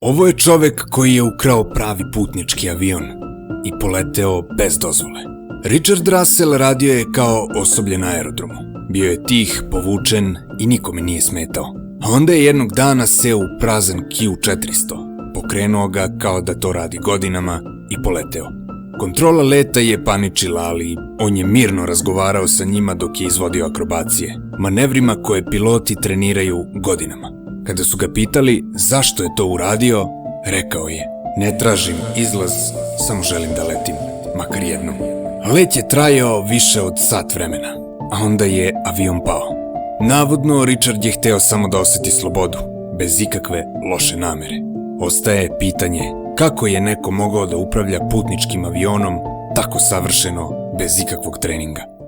Ovo je čovek koji je ukrao pravi putnički avion i poleteo bez dozvole. Richard Russell radio je kao osoblje na aerodromu. Bio je tih, povučen i nikome nije smetao. A onda je jednog dana seo u prazan Q400, pokrenuo ga kao da to radi godinama i poleteo. Kontrola leta je paničila, ali on je mirno razgovarao sa njima dok je izvodio akrobacije, manevrima koje piloti treniraju godinama. Kada su ga pitali zašto je to uradio, rekao je: "Ne tražim izlaz, samo želim da letim, makar jednom." Let je trajao više od sat vremena, a onda je avion pao. Navodno, Richard je hteo samo da oseti slobodu, bez ikakve loše namere. Ostaje pitanje kako je neko mogao da upravlja putničkim avionom tako savršeno, bez ikakvog treninga.